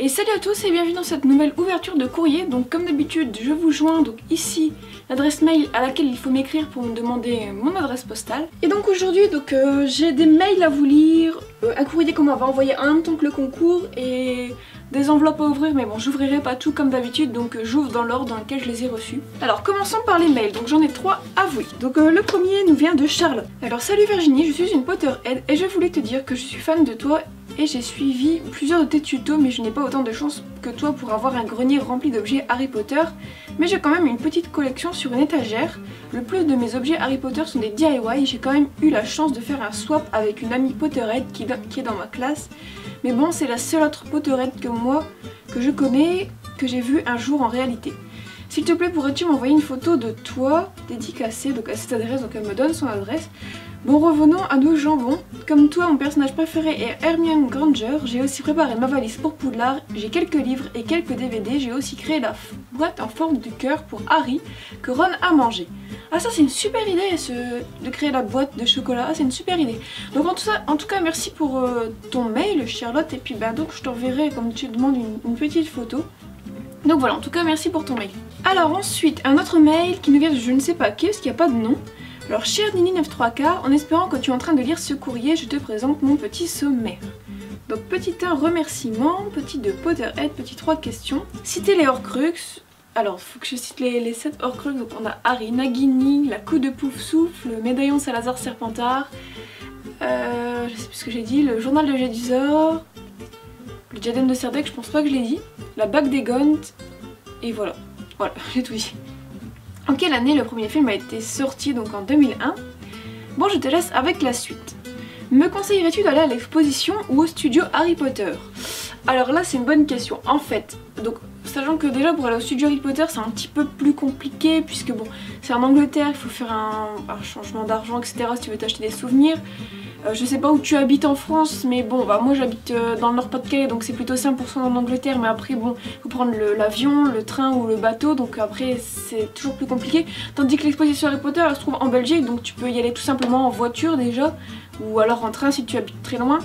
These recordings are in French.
Et salut à tous et bienvenue dans cette nouvelle ouverture de courrier. Donc comme d'habitude je vous joins donc ici l'adresse mail à laquelle il faut m'écrire pour me demander mon adresse postale. Et donc aujourd'hui j'ai des mails à vous lire, un courrier qu'on m'avait envoyé en même temps que le concours et des enveloppes à ouvrir, mais bon j'ouvrirai pas tout comme d'habitude, donc j'ouvre dans l'ordre dans lequel je les ai reçus. Alors commençons par les mails, donc j'en ai 3 à vous lire. Donc le premier nous vient de Charlotte. Alors salut Virginie, je suis une Potterhead et je voulais te dire que je suis fan de toi et j'ai suivi plusieurs de tes tutos, mais je n'ai pas autant de chance que toi pour avoir un grenier rempli d'objets Harry Potter, mais j'ai quand même une petite collection sur une étagère. Le plus de mes objets Harry Potter sont des DIY, j'ai quand même eu la chance de faire un swap avec une amie Potterhead qui est dans ma classe, mais bon c'est la seule autre Potterhead que moi que je connais, que j'ai vue un jour en réalité. S'il te plaît, pourrais-tu m'envoyer une photo de toi dédicacée donc à cette adresse, donc elle me donne son adresse. Bon, revenons à nos jambons. Comme toi, mon personnage préféré est Hermione Granger. J'ai aussi préparé ma valise pour Poudlard. J'ai quelques livres et quelques DVD. J'ai aussi créé la boîte en forme du cœur pour Harry que Ron a mangé. Ah, ça c'est une super idée, de créer la boîte de chocolat. Ah, c'est une super idée. Donc en tout cas, merci pour ton mail, Charlotte. Et puis donc je t'enverrai, comme tu demandes, une petite photo. Donc voilà, en tout cas, merci pour ton mail. Alors ensuite, un autre mail qui nous vient de je ne sais pas qui, parce qu'il n'y a pas de nom. Alors cher Nini93K, en espérant que tu es en train de lire ce courrier, je te présente mon petit sommaire. Donc petit 1, remerciement, petit 2, Potterhead, petit 3, questions. Citer les Horcruxes. Alors il faut que je cite les 7 Horcruxes, donc on a Harry, Nagini, la coupe de Poufsouffle, le médaillon Salazar Serpentard, je sais plus ce que j'ai dit, le journal de Jedusor, le diadème de Serdaigle, je pense pas que je l'ai dit, la bague des Gaunt, et voilà, j'ai tout dit. En quelle année le premier film a été sorti? Donc en 2001. Bon, je te laisse avec la suite. Me conseillerais-tu d'aller à l'exposition ou au studio Harry Potter? Alors là c'est une bonne question. En fait, donc sachant que déjà pour aller au studio Harry Potter c'est un petit peu plus compliqué puisque bon c'est en Angleterre, il faut faire un changement d'argent etc. si tu veux t'acheter des souvenirs. Je sais pas où tu habites en France, mais bon, moi j'habite dans le Nord-Pas-de-Calais, donc c'est plutôt 5% en Angleterre, mais après bon, faut prendre l'avion, le train ou le bateau, donc après c'est toujours plus compliqué. Tandis que l'exposition Harry Potter elle se trouve en Belgique, donc tu peux y aller tout simplement en voiture déjà, ou alors en train si tu habites très loin.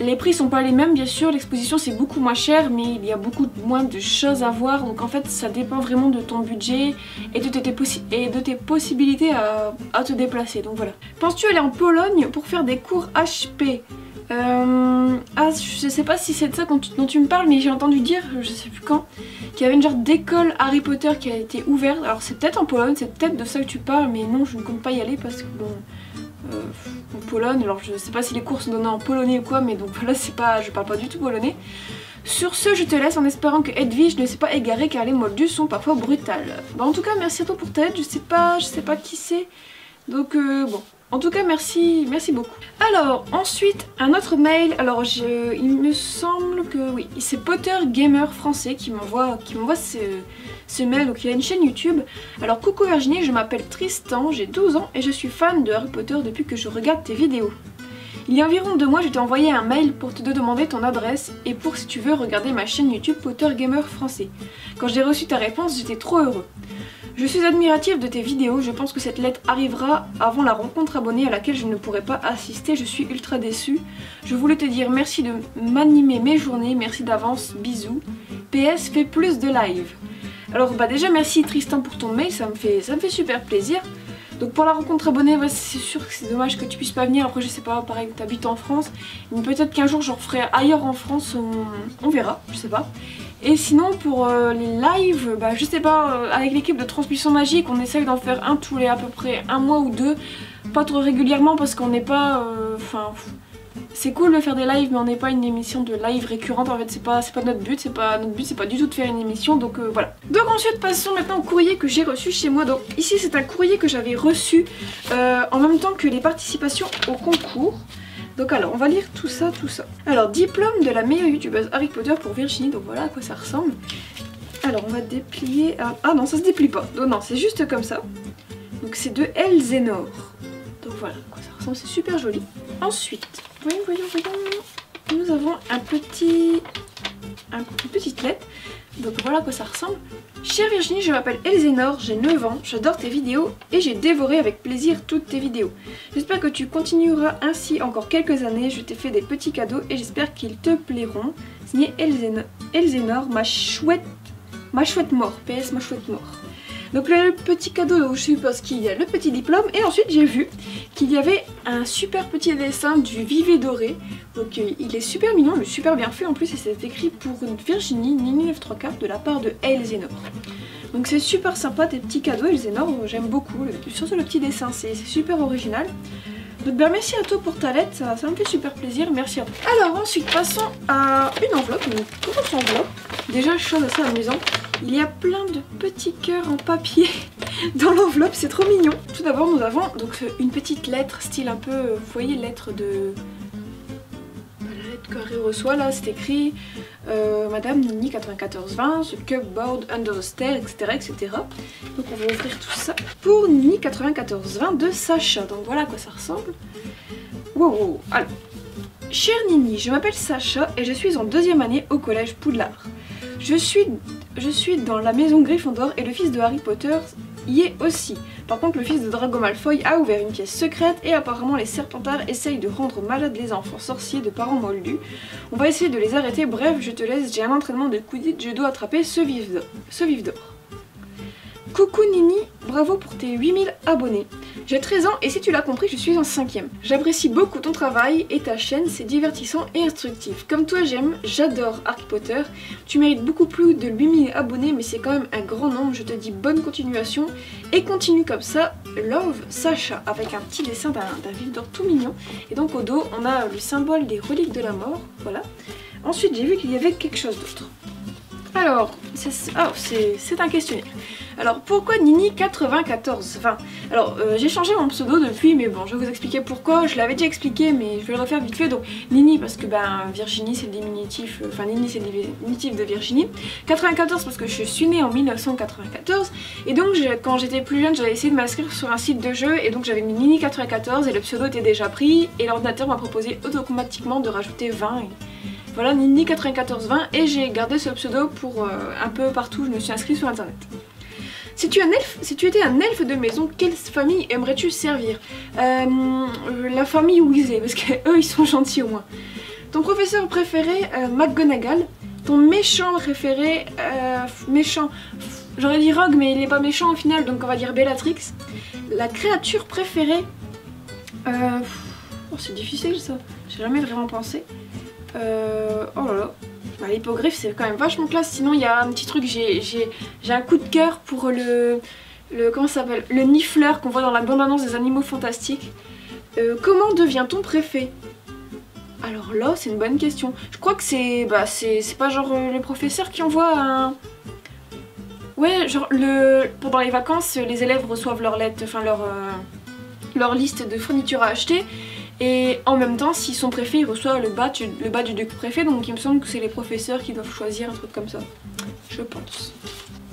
Les prix sont pas les mêmes bien sûr, l'exposition c'est beaucoup moins cher mais il y a beaucoup moins de choses à voir, donc en fait ça dépend vraiment de ton budget et de tes possibilités à te déplacer, donc voilà. Penses-tu aller en Pologne pour faire des cours HP? Je sais pas si c'est de ça dont tu me parles, mais j'ai entendu dire, je sais plus quand, qu'il y avait une genre d'école Harry Potter qui a été ouverte. Alors c'est peut-être en Pologne, c'est peut-être de ça que tu parles, mais non je ne compte pas y aller parce que bon... en Pologne, alors je sais pas si les cours sont donnés en polonais ou quoi, mais donc voilà, je parle pas du tout polonais. Sur ce, je te laisse en espérant que Edwige ne s'est pas égarée car les moldus sont parfois brutales. Bah, en tout cas, merci à toi pour ta aide, je sais pas qui c'est, donc bon. En tout cas, merci beaucoup. Alors, ensuite, un autre mail. Alors, il me semble que oui, c'est Potter Gamer français qui m'envoie ce mail. Donc, il a une chaîne YouTube. Alors, coucou Virginie, je m'appelle Tristan, j'ai 12 ans et je suis fan de Harry Potter depuis que je regarde tes vidéos. Il y a environ 2 mois, je t'ai envoyé un mail pour te demander ton adresse et pour si tu veux regarder ma chaîne YouTube Potter Gamer français. Quand j'ai reçu ta réponse, j'étais trop heureux. Je suis admirative de tes vidéos, je pense que cette lettre arrivera avant la rencontre abonnée à laquelle je ne pourrai pas assister, je suis ultra déçue. Je voulais te dire merci de m'animer mes journées, merci d'avance, bisous. PS, fais plus de live. Alors déjà merci Tristan pour ton mail, ça me fait super plaisir. Donc pour la rencontre abonnée, ouais, c'est sûr que c'est dommage que tu puisses pas venir, après je sais pas, pareil tu habites en France, mais peut-être qu'un jour j'en ferai ailleurs en France, on verra, je sais pas. Et sinon pour les lives, je sais pas, avec l'équipe de Transmission Magique on essaye d'en faire un tous les à peu près un mois ou deux, pas trop régulièrement parce qu'on n'est pas, c'est cool de faire des lives mais on n'est pas une émission de live récurrente, en fait c'est pas notre but, c'est pas du tout de faire une émission, donc voilà. Donc ensuite passons maintenant au courrier que j'ai reçu chez moi. Donc ici c'est un courrier que j'avais reçu en même temps que les participations au concours. Donc alors on va lire tout ça. Alors diplôme de la meilleure youtubeuse Harry Potter pour Virginie, donc voilà à quoi ça ressemble. Alors on va déplier, ah non ça se déplie pas, donc non c'est juste comme ça. Donc c'est de Elzénor. Donc voilà à quoi ça ressemble, c'est super joli. Ensuite, voyons, nous avons une petite lettre. Donc voilà à quoi ça ressemble. Chère Virginie, je m'appelle Elzénor, j'ai 9 ans, j'adore tes vidéos et j'ai dévoré avec plaisir toutes tes vidéos. J'espère que tu continueras ainsi encore quelques années, je t'ai fait des petits cadeaux et j'espère qu'ils te plairont. Signé Elzénor, ma chouette mort, PS ma chouette mort. Donc le petit cadeau, donc je suppose qu'il y a le petit diplôme, et ensuite j'ai vu qu'il y avait un super petit dessin du Vivet doré. Donc il est super mignon, il est super bien fait en plus, et c'est écrit pour Virginie, Nini 934 de la part de Elzénor. Donc c'est super sympa, tes petits cadeaux Elzénor, j'aime beaucoup, surtout le petit dessin, c'est super original. Donc ben, merci à toi pour ta lettre, ça me fait super plaisir, merci à toi. Alors ensuite passons à une enveloppe, une grosse enveloppe. Déjà chose assez amusante, il y a plein de petits cœurs en papier dans l'enveloppe, c'est trop mignon. Tout d'abord nous avons donc une petite lettre style un peu, vous voyez, lettre de... La lettre qu'Harry reçoit là, c'est écrit Madame Nini 9420, The Cupboard Under the Stair, etc., etc. Donc on va ouvrir tout ça pour Nini 9420 de Sacha. Donc voilà à quoi ça ressemble. Wow. Alors, chère Nini, je m'appelle Sacha et je suis en 2e année au collège Poudlard. Je suis dans la maison Gryffondor et le fils de Harry Potter y est aussi. Par contre, le fils de Drago Malfoy a ouvert une pièce secrète et apparemment les Serpentards essayent de rendre malades les enfants sorciers de parents moldus. On va essayer de les arrêter, bref, je te laisse, j'ai un entraînement de Quidditch, je dois attraper ce vif d'or. Coucou Nini, bravo pour tes 8000 abonnés. J'ai 13 ans et si tu l'as compris, je suis en 5e. J'apprécie beaucoup ton travail et ta chaîne, c'est divertissant et instructif. Comme toi, j'adore Harry Potter. Tu mérites beaucoup plus de 8000 abonnés, mais c'est quand même un grand nombre. Je te dis bonne continuation et continue comme ça. Love Sacha, avec un petit dessin d'un vif d'or tout mignon. Et donc au dos, on a le symbole des reliques de la mort. Voilà. Ensuite, j'ai vu qu'il y avait quelque chose d'autre. Alors, c'est un questionnaire. Alors, pourquoi Nini 9420 ? Alors, j'ai changé mon pseudo depuis, mais bon, je vais vous expliquer pourquoi. Je l'avais déjà expliqué, mais je vais le refaire vite fait. Donc, Nini, parce que Virginie, c'est le diminutif, Nini, c'est le diminutif de Virginie. 94, parce que je suis née en 1994. Et donc, quand j'étais plus jeune, j'avais essayé de m'inscrire sur un site de jeu, et donc j'avais mis Nini 94, et le pseudo était déjà pris, et l'ordinateur m'a proposé automatiquement de rajouter 20. Et... voilà, Nini 9420, et j'ai gardé ce pseudo pour un peu partout, je me suis inscrite sur internet. Si tu étais un elfe de maison, quelle famille aimerais-tu servir ? La famille Weasley, parce qu'eux ils sont gentils au moins. Ton professeur préféré, McGonagall. Ton méchant préféré, méchant, j'aurais dit Rogue, mais il est pas méchant au final, donc on va dire Bellatrix. La créature préférée, oh, c'est difficile ça, j'ai jamais vraiment pensé. Oh là là. L'hippogriffe c'est quand même vachement classe, sinon il y a un petit truc, j'ai un coup de cœur pour comment ça s'appelle, le nifleur qu'on voit dans la bande-annonce des Animaux Fantastiques. Comment devient-on préfet? Alors là c'est une bonne question. Je crois que c'est pas genre les professeurs qui envoient un... Ouais, genre pendant les vacances les élèves reçoivent leur lettre, enfin leur liste de fournitures à acheter. Et en même temps, s'ils sont préfets, ils reçoivent le badge du préfet, donc il me semble que c'est les professeurs qui doivent choisir un truc comme ça. Je pense.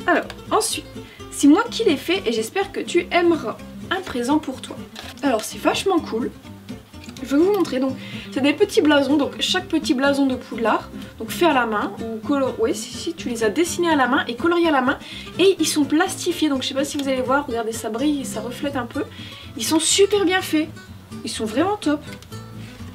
Alors, ensuite, c'est moi qui l'ai fait et j'espère que tu aimeras. Un présent pour toi. Alors, c'est vachement cool. Je vais vous montrer, donc c'est des petits blasons, donc chaque petit blason de Poudlard, donc fait à la main, ou ouais, si tu les as dessinés à la main et coloriés à la main, et ils sont plastifiés, donc je sais pas si vous allez voir, regardez ça brille, ça reflète un peu. Ils sont super bien faits. Ils sont vraiment top.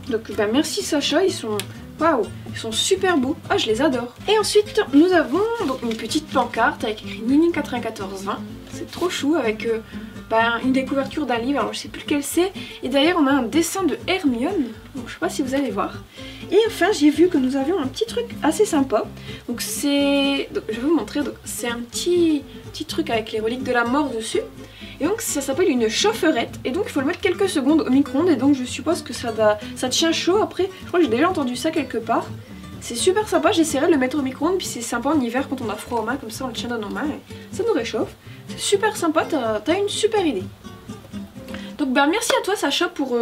Donc merci Sacha, ils sont... Waouh, ils sont super beaux. Ah, je les adore. Et ensuite, nous avons donc une petite pancarte avec écrit Nini 9420. C'est trop chou avec une des couvertures d'un livre, alors je sais plus lequel c'est. Et d'ailleurs, on a un dessin de Hermione. Donc je sais pas si vous allez voir. Et enfin, j'ai vu que nous avions un petit truc assez sympa. Donc c'est... je vais vous montrer. C'est un petit truc avec les reliques de la mort dessus. Et donc ça s'appelle une chaufferette, et donc il faut le mettre quelques secondes au micro-ondes, et donc je suppose que ça tient chaud après. Je crois que j'ai déjà entendu ça quelque part. C'est super sympa, j'essaierai de le mettre au micro-ondes, puis c'est sympa en hiver quand on a froid aux mains, comme ça on le tient dans nos mains et ça nous réchauffe. C'est super sympa, t'as une super idée. Donc merci à toi Sacha pour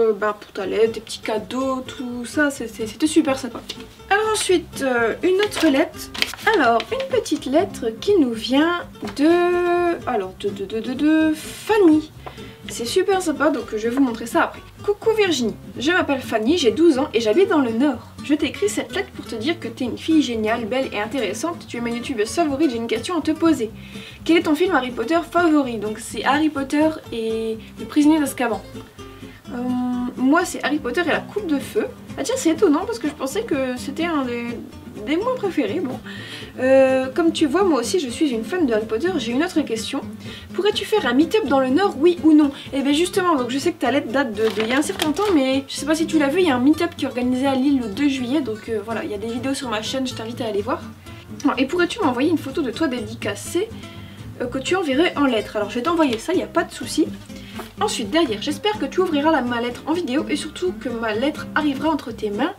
ta lettre, tes petits cadeaux, tout ça, c'était super sympa. Alors ensuite, une autre lettre. Alors, une petite lettre qui nous vient de Fanny. C'est super sympa, donc je vais vous montrer ça après. Coucou Virginie, je m'appelle Fanny, j'ai 12 ans et j'habite dans le Nord. Je t'ai écrit cette lettre pour te dire que t'es une fille géniale, belle et intéressante. Tu es ma youtubeuse favorite, j'ai une question à te poser. Quel est ton film Harry Potter favori? Donc c'est Harry Potter et le prisonnier d'Azkaban. Moi c'est Harry Potter et la coupe de feu. Ah tiens, c'est étonnant parce que je pensais que c'était un des moins préférés, bon. Comme tu vois, moi aussi je suis une fan de Harry Potter, j'ai une autre question. Pourrais-tu faire un meet-up dans le Nord, oui ou non? Et bien justement, donc je sais que ta lettre date de il y a un certain temps, mais je sais pas si tu l'as vu, il y a un meet-up qui est organisé à Lille le 2 juillet, donc voilà, il y a des vidéos sur ma chaîne, je t'invite à aller voir. Et pourrais-tu m'envoyer une photo de toi dédicacée que tu enverrais en lettres? Alors je vais t'envoyer ça, il n'y a pas de souci. Ensuite derrière, j'espère que tu ouvriras ma lettre en vidéo et surtout que ma lettre arrivera entre tes mains.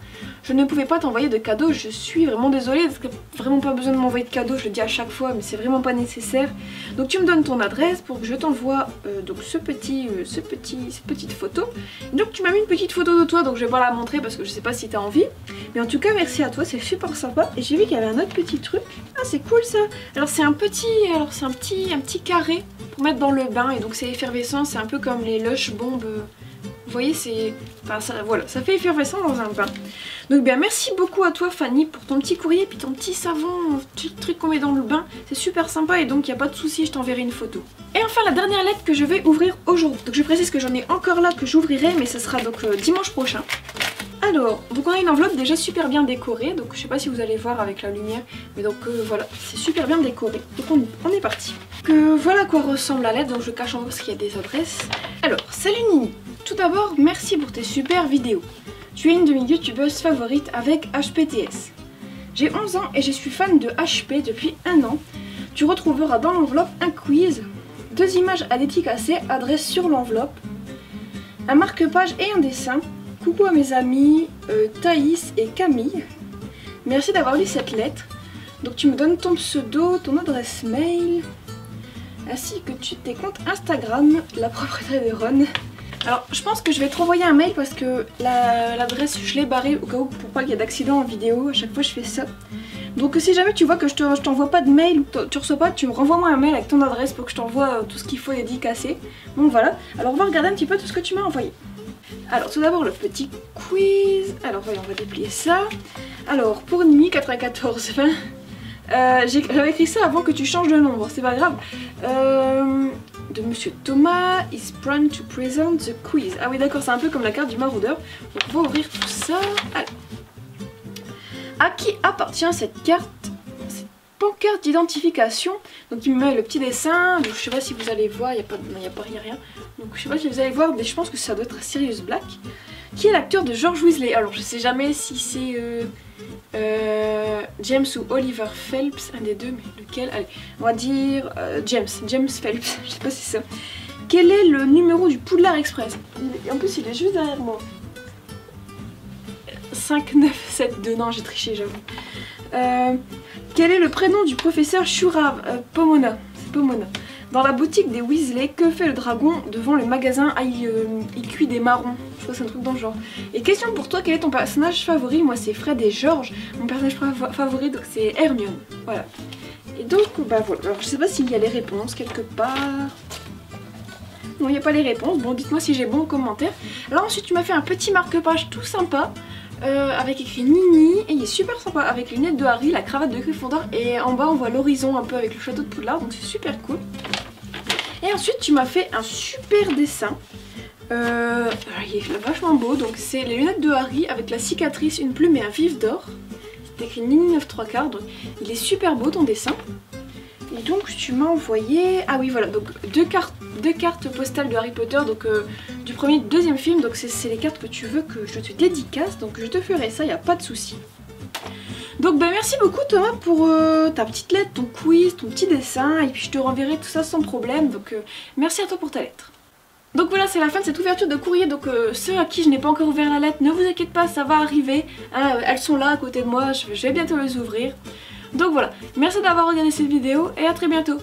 Je ne pouvais pas t'envoyer de cadeau, je suis vraiment désolée parce que vraiment pas besoin de m'envoyer de cadeau, je le dis à chaque fois mais c'est vraiment pas nécessaire. Donc tu me donnes ton adresse pour que je t'envoie donc cette petite photo. Et donc tu m'as mis une petite photo de toi, donc je vais pas la montrer parce que je sais pas si t'as envie. Mais en tout cas merci à toi, c'est super sympa. Et j'ai vu qu'il y avait un autre petit truc. Ah c'est cool ça. Alors c'est un petit carré pour mettre dans le bain et donc c'est effervescent, c'est un peu comme les Lush bombes. Vous voyez, c'est... Enfin, ça, voilà, ça fait effervescent dans un bain. Donc bien, merci beaucoup à toi Fanny pour ton petit courrier, puis ton petit savon, petit truc qu'on met dans le bain. C'est super sympa et donc il n'y a pas de souci, je t'enverrai une photo. Et enfin, la dernière lettre que je vais ouvrir aujourd'hui. Donc je précise que j'en ai encore là que j'ouvrirai, mais ce sera donc dimanche prochain. Alors, donc on a une enveloppe déjà super bien décorée, donc je sais pas si vous allez voir avec la lumière, mais donc voilà, c'est super bien décoré. Donc on est parti. Voilà à quoi ressemble la lettre, donc je cache en haut parce qu'il y a des adresses. Alors, salut Nini. Tout d'abord, merci pour tes super vidéos. Tu es une de mes youtubeuses favorites avec HPTS. J'ai 11 ans et je suis fan de HP depuis 1 an. Tu retrouveras dans l'enveloppe un quiz, 2 images à dédicacer, adresse sur l'enveloppe, un marque-page et un dessin. Coucou à mes amis Thaïs et Camille. Merci d'avoir lu cette lettre. Donc tu me donnes ton pseudo, ton adresse mail, ainsi que tes comptes Instagram, la propriétaire de Ron. Alors je pense que je vais te renvoyer un mail parce que l'adresse je l'ai barrée au cas où pour pas qu'il y ait d'accident en vidéo, à chaque fois je fais ça. Donc si jamais tu vois que je t'envoie pas de mail ou que tu reçois pas, tu me renvoies moi un mail avec ton adresse pour que je t'envoie tout ce qu'il faut dédicacer. Donc voilà, alors on va regarder un petit peu tout ce que tu m'as envoyé. Alors tout d'abord le petit quiz, alors voyons, on va déplier ça. Alors pour Nimi 9420, j'avais écrit ça avant que tu changes de nombre, c'est pas grave. De Monsieur Thomas, is proud to present the quiz. Ah oui d'accord, c'est un peu comme la carte du maraudeur. Donc on va ouvrir tout ça. Alors, à qui appartient cette carte, cette pancarte d'identification? Donc il me met le petit dessin, donc je sais pas si vous allez voir, il n'y a pas rien. Donc je sais pas si vous allez voir, mais je pense que ça doit être Sirius Black. Qui est l'acteur de George Weasley? Alors je sais jamais si c'est James ou Oliver Phelps, un des deux, mais lequel? Allez, on va dire James Phelps, je sais pas si c'est ça. Quel est le numéro du Poudlard Express? En plus il est juste derrière moi. 5972, non j'ai triché j'avoue. Quel est le prénom du professeur Shurav? Pomona, c'est Pomona. Dans la boutique des Weasley, que fait le dragon devant le magasin? Ah, il cuit des marrons. Je crois que c'est un truc dans le genre. Et question pour toi, quel est ton personnage favori? Moi c'est Fred et George. Mon personnage favori donc c'est Hermione. Voilà. Et donc bah voilà. Alors je sais pas s'il y a les réponses quelque part. Non, il n'y a pas les réponses. Bon, dites-moi si j'ai bon en commentaire. Alors ensuite tu m'as fait un petit marque-page tout sympa. Avec écrit Nini, et il est super sympa avec les lunettes de Harry, la cravate de Gryffondor et en bas on voit l'horizon un peu avec le château de Poudlard, donc c'est super cool. Et ensuite tu m'as fait un super dessin, il est vachement beau, donc c'est les lunettes de Harry avec la cicatrice, une plume et un vif d'or. C'est écrit Nini 9 3/4, donc il est super beau ton dessin. Et donc tu m'as envoyé, ah oui voilà, donc deux cartes postales de Harry Potter, donc du premier et du deuxième film, donc c'est les cartes que tu veux que je te dédicace, donc je te ferai ça, il n'y a pas de souci. Donc bah merci beaucoup Thomas pour ta petite lettre, ton quiz, ton petit dessin, et puis je te renverrai tout ça sans problème, donc merci à toi pour ta lettre. Donc voilà, c'est la fin de cette ouverture de courrier, donc ceux à qui je n'ai pas encore ouvert la lettre, ne vous inquiétez pas, ça va arriver, hein, elles sont là à côté de moi, je vais bientôt les ouvrir. Donc voilà, merci d'avoir regardé cette vidéo et à très bientôt.